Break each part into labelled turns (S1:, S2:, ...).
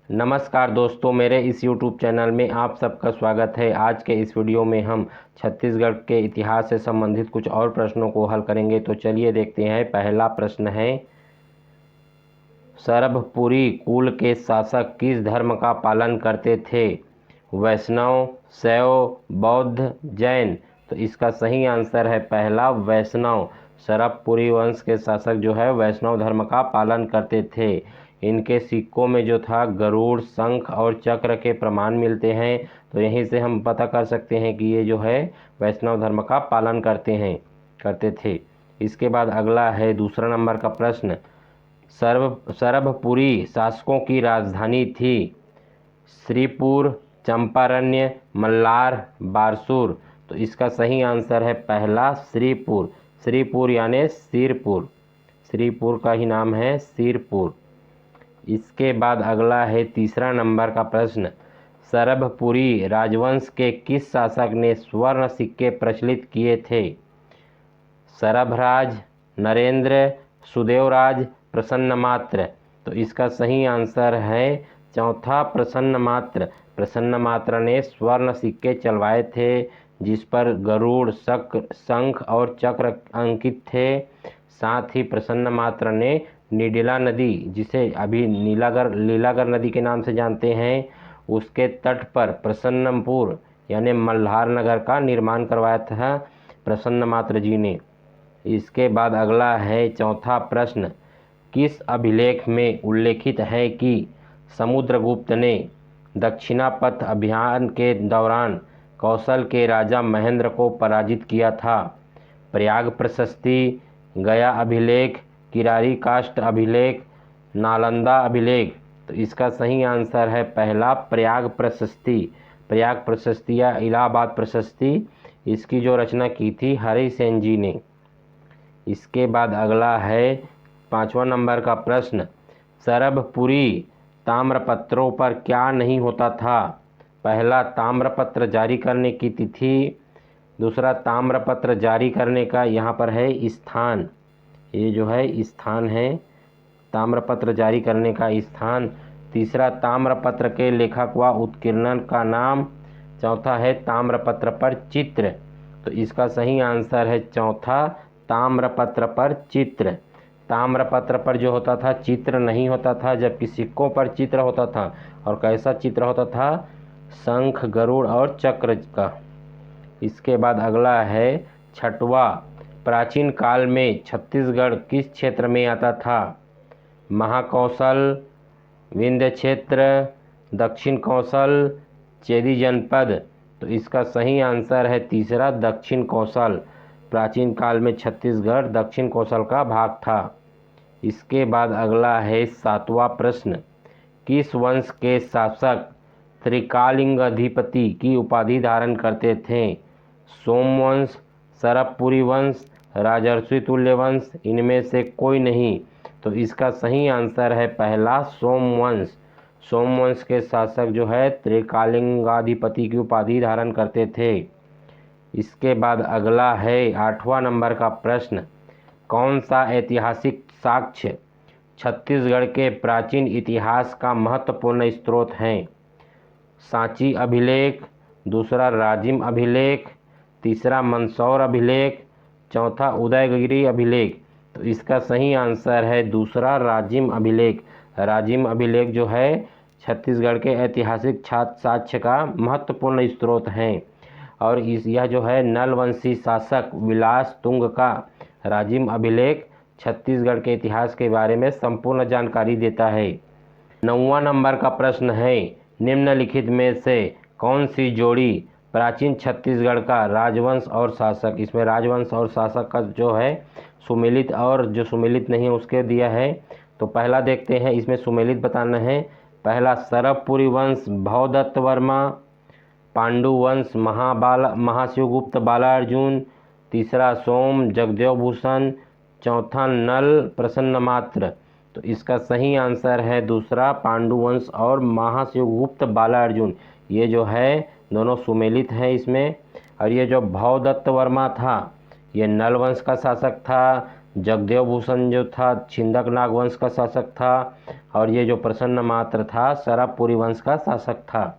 S1: नमस्कार दोस्तों, मेरे इस YouTube चैनल में आप सबका स्वागत है। आज के इस वीडियो में हम छत्तीसगढ़ के इतिहास से संबंधित कुछ और प्रश्नों को हल करेंगे। तो चलिए देखते हैं। पहला प्रश्न है, सरभपुरी कुल के शासक किस धर्म का पालन करते थे? वैष्णव, शैव, बौद्ध, जैन। तो इसका सही आंसर है पहला, वैष्णव। सरभपुरी वंश के शासक जो है वैष्णव धर्म का पालन करते थे। इनके सिक्कों में जो था गरुड़, शंख और चक्र के प्रमाण मिलते हैं। तो यहीं से हम पता कर सकते हैं कि ये जो है वैष्णव धर्म का पालन करते थे। इसके बाद अगला है दूसरा नंबर का प्रश्न, सरभपुरी शासकों की राजधानी थी? श्रीपुर, चंपारण्य, मल्लार, बारसूर। तो इसका सही आंसर है पहला, श्रीपुर। श्रीपुर यानी सिरपुर। श्रीपुर का ही नाम है सिरपुर। इसके बाद अगला है तीसरा नंबर का प्रश्न, सरभपुरी राजवंश के किस शासक ने स्वर्ण सिक्के प्रचलित किए थे? सरभराज, नरेंद्र, सुदेवराज, प्रसन्नमात्र। तो इसका सही आंसर है चौथा, प्रसन्नमात्र। प्रसन्नमात्र ने स्वर्ण सिक्के चलवाए थे जिस पर गरुड़, शंख और चक्र अंकित थे। साथ ही प्रसन्नमात्र ने निडिला नदी, जिसे अभी लीलागर नदी के नाम से जानते हैं, उसके तट पर प्रसन्नपुर यानी मल्हार नगर का निर्माण करवाया था प्रसन्नमात्र जी ने। इसके बाद अगला है चौथा प्रश्न, किस अभिलेख में उल्लेखित है कि समुद्रगुप्त ने दक्षिणापथ अभियान के दौरान कौशल के राजा महेंद्र को पराजित किया था? प्रयाग प्रशस्ति, गया अभिलेख, किरारी काष्ठ अभिलेख, नालंदा अभिलेख। तो इसका सही आंसर है पहला, प्रयाग प्रशस्ति। प्रयाग प्रशस्ति या इलाहाबाद प्रशस्ति, इसकी जो रचना की थी हरि सेन जी ने। इसके बाद अगला है पांचवा नंबर का प्रश्न, सरभपुरी ताम्रपत्रों पर क्या नहीं होता था? पहला, ताम्रपत्र जारी करने की तिथि। दूसरा, ताम्रपत्र जारी करने का यहाँ पर है स्थान। ये जो है स्थान है ताम्रपत्र जारी करने का स्थान। तीसरा, ताम्रपत्र के लेखक व उत्कीर्णन का नाम। चौथा है ताम्रपत्र पर चित्र। तो इसका सही आंसर है चौथा, ताम्रपत्र पर चित्र। ताम्रपत्र पर जो होता था चित्र नहीं होता था, जबकि सिक्कों पर चित्र होता था। और कैसा चित्र होता था? शंख, गरुड़ और चक्र का। इसके बाद अगला है छठवा, प्राचीन काल में छत्तीसगढ़ किस क्षेत्र में आता था? महाकौशल, विंध्य क्षेत्र, दक्षिण कौशल, चेदी जनपद। तो इसका सही आंसर है तीसरा, दक्षिण कौशल। प्राचीन काल में छत्तीसगढ़ दक्षिण कौशल का भाग था। इसके बाद अगला है सातवां प्रश्न, किस वंश के शासक त्रिकालिंगाधिपति की उपाधि धारण करते थे? सोमवंश, सरभपुरी वंश, राजर्षि तुल्य वंश, इनमें से कोई नहीं। तो इसका सही आंसर है पहला, सोमवंश। सोमवंश के शासक जो है त्रिकालिंगाधिपति की उपाधि धारण करते थे। इसके बाद अगला है आठवां नंबर का प्रश्न, कौन सा ऐतिहासिक साक्ष्य छत्तीसगढ़ के प्राचीन इतिहास का महत्वपूर्ण स्रोत है? सांची अभिलेख, दूसरा राजिम अभिलेख, तीसरा मंदसौर अभिलेख, चौथा उदयगिरी अभिलेख। तो इसका सही आंसर है दूसरा, राजिम अभिलेख। राजिम अभिलेख जो है छत्तीसगढ़ के ऐतिहासिक साक्ष्य का महत्वपूर्ण स्रोत हैं। और यह जो है नलवंशी शासक विलास तुंग का राजिम अभिलेख छत्तीसगढ़ के इतिहास के बारे में संपूर्ण जानकारी देता है। 9वां नंबर का प्रश्न है, निम्नलिखित में से कौन सी जोड़ी प्राचीन छत्तीसगढ़ का राजवंश और शासक, इसमें राजवंश और शासक का जो है सुमेलित और जो सुमेलित नहीं है उसके दिया है। तो पहला देखते हैं, इसमें सुमेलित बताना है। पहला, सरभपुरी वंश भवदत्त वर्मा, पांडु वंश महाशिवगुप्त बालार्जुन, तीसरा सोम जगदेव भूषण, चौथा नल प्रसन्नमात्र। तो इसका सही आंसर है दूसरा, पांडु वंश और महाशिवगुप्त बालार्जुन। ये जो है दोनों सुमेलित हैं इसमें। और ये जो भवदत्त वर्मा था ये नल वंश का शासक था, जगदेव भूषण जो था छिंदक नागवंश का शासक था, और ये जो प्रसन्न मात्र था सरबपुरी वंश का शासक था।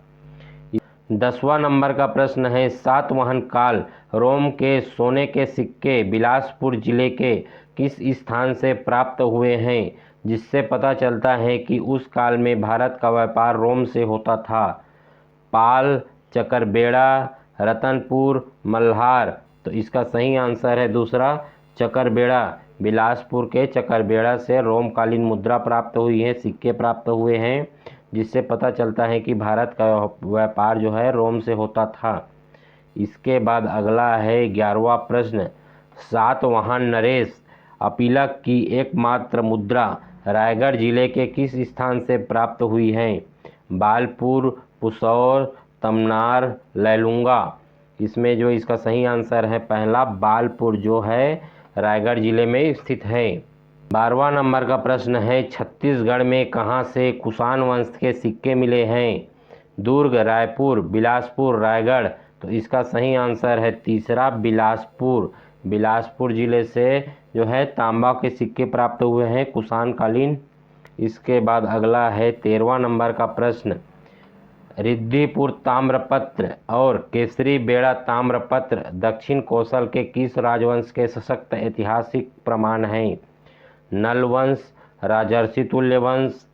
S1: 10वां नंबर का प्रश्न है, सातवाहन काल रोम के सोने के सिक्के बिलासपुर जिले के किस स्थान से प्राप्त हुए हैं, जिससे पता चलता है कि उस काल में भारत का व्यापार रोम से होता था। पाल, चकरबेड़ा, रतनपुर, मल्हार। तो इसका सही आंसर है दूसरा चकरबेड़ा। बिलासपुर के चकरबेड़ा से रोमकालीन मुद्रा प्राप्त हुई है, सिक्के प्राप्त हुए हैं, जिससे पता चलता है कि भारत का व्यापार जो है रोम से होता था। इसके बाद अगला है 11वां प्रश्न, सातवाहन नरेश अपीलक की एकमात्र मुद्रा रायगढ़ जिले के किस स्थान से प्राप्त हुई है? बालपुर, पुसौर, तमनार, लैलूंगा। इसमें जो इसका सही आंसर है पहला बालपुर, जो है रायगढ़ जिले में स्थित है। 12वां नंबर का प्रश्न है, छत्तीसगढ़ में कहाँ से कुषाण वंश के सिक्के मिले हैं? दुर्ग, रायपुर, बिलासपुर, रायगढ़। तो इसका सही आंसर है तीसरा बिलासपुर। बिलासपुर जिले से जो है तांबा के सिक्के प्राप्त हुए हैं कुषाण कालीन। इसके बाद अगला है 13वां नंबर का प्रश्न, रिद्धिपुर ताम्रपत्र और केसरी बेड़ा ताम्रपत्र दक्षिण कौशल के किस राजवंश के सशक्त ऐतिहासिक प्रमाण हैं? नल वंश, राजर्षि तुल्य वंश,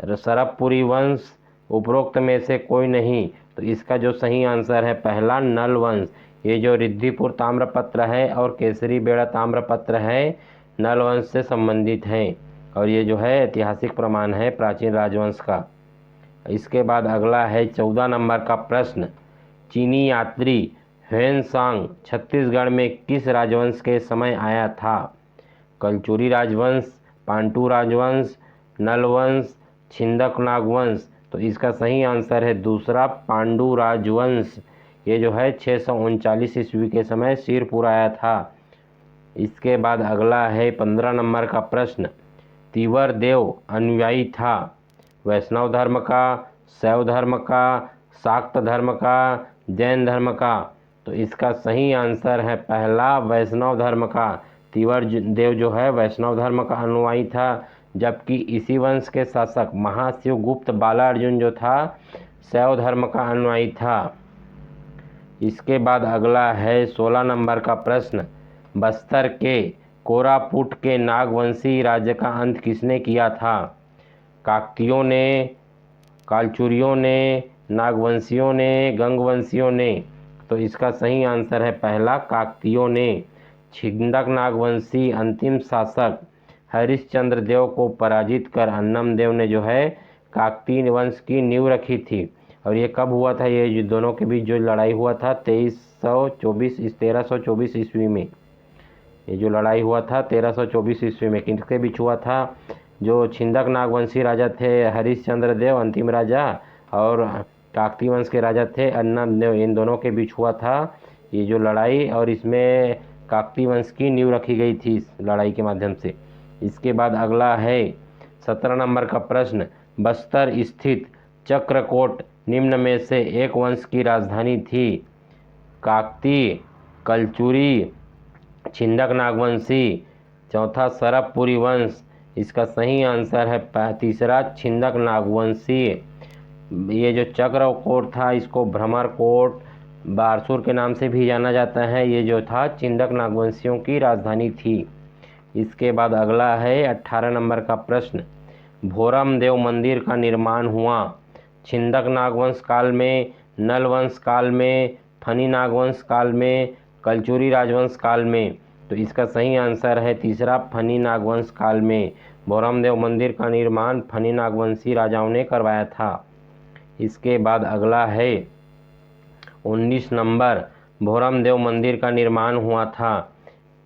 S1: सरबपुरी वंश, उपरोक्त में से कोई नहीं। तो इसका जो सही आंसर है पहला नल वंश। ये जो रिद्धिपुर ताम्रपत्र है और केसरी बेड़ा ताम्रपत्र है नल वंश से संबंधित हैं, और ये जो है ऐतिहासिक प्रमाण है प्राचीन राजवंश का। इसके बाद अगला है 14 नंबर का प्रश्न, चीनी यात्री ह्वेनसांग छत्तीसगढ़ में किस राजवंश के समय आया था? कलचुरी राजवंश, पांटू राजवंश, नलवंश, छिंदक नागवंश। तो इसका सही आंसर है दूसरा पांडु राजवंश। ये जो है 639 ईस्वी के समय सिरपुर आया था। इसके बाद अगला है 15 नंबर का प्रश्न, तिवर देव अनुयायी था वैष्णव धर्म का, शैव धर्म का, शाक्त धर्म का, जैन धर्म का? तो इसका सही आंसर है पहला वैष्णव धर्म का। तिवर देव जो है वैष्णव धर्म का अनुयायी था, जबकि इसी वंश के शासक महाशिवगुप्त बालार्जुन जो था शैव धर्म का अनुयायी था। इसके बाद अगला है 16 नंबर का प्रश्न, बस्तर के कोरापुट के नागवंशी राज्य का अंत किसने किया था? काकतियों ने, कालचुरियों ने, नागवंशियों ने, गंगवंशियों ने? तो इसका सही आंसर है पहला काकतियों ने। छिंदक नागवंशी अंतिम शासक हरिश्चंद्र देव को पराजित कर अन्नम देव ने जो है काकतीय वंश की नींव रखी थी। और ये कब हुआ था? ये दोनों के बीच जो लड़ाई हुआ था 1324 ईस्वी में। ये जो लड़ाई हुआ था 1324 ईस्वी में किसके बीच हुआ था? जो छिंदक नागवंशी राजा थे हरिश्चंद्र देव अंतिम राजा, और काकतीय वंश के राजा थे अन्नम देव, इन दोनों के बीच हुआ था ये जो लड़ाई, और इसमें काकतीय वंश की नींव रखी गई थी इस लड़ाई के माध्यम से। इसके बाद अगला है 17 नंबर का प्रश्न, बस्तर स्थित चक्रकोट निम्न में से एक वंश की राजधानी थी? काकतीय, कलचुरी, छिंदक नागवंशी, चौथा सरबपुरी वंश। इसका सही आंसर है तीसरा छिंदक नागवंशी। ये जो चक्रकोट था इसको भ्रमरकोट, बारसूर के नाम से भी जाना जाता है। ये जो था छिंदक नागवंशियों की राजधानी थी। इसके बाद अगला है 18 नंबर का प्रश्न, भोरम देव मंदिर का निर्माण हुआ छिंदक नागवंश काल में, नल वंश काल में, फनी नागवंश काल में, कलचुरी राजवंश काल में? तो इसका सही आंसर है तीसरा फनी नागवंश काल में। भोरम देव मंदिर का निर्माण फनी नागवंशी राजाओं ने करवाया था। इसके बाद अगला है 19 नंबर, भोरम देव मंदिर का निर्माण हुआ था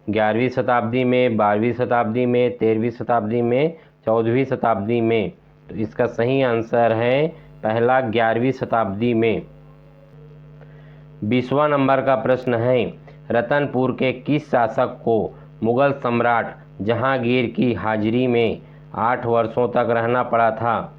S1: 11वीं शताब्दी में, 12वीं शताब्दी में, 13वीं शताब्दी में, 14वीं शताब्दी में? तो इसका सही आंसर है पहला 11वीं शताब्दी में। 20वां नंबर का प्रश्न है, रतनपुर के किस शासक को मुगल सम्राट जहांगीर की हाजिरी में 8 वर्षों तक रहना पड़ा था?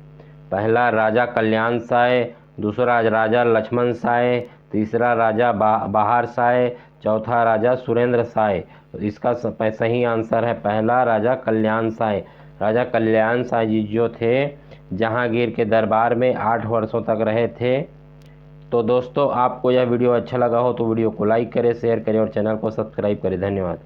S1: पहला राजा कल्याण शाह, दूसरा राजा लक्ष्मण शाह, तीसरा राजा बहार शाह, चौथा राजा सुरेंद्र साय। तो इसका सही आंसर है पहला राजा कल्याण साय। राजा कल्याण साय जी जो थे जहांगीर के दरबार में 8 वर्षों तक रहे थे। तो दोस्तों आपको यह वीडियो अच्छा लगा हो तो वीडियो को लाइक करें, शेयर करें और चैनल को सब्सक्राइब करें। धन्यवाद।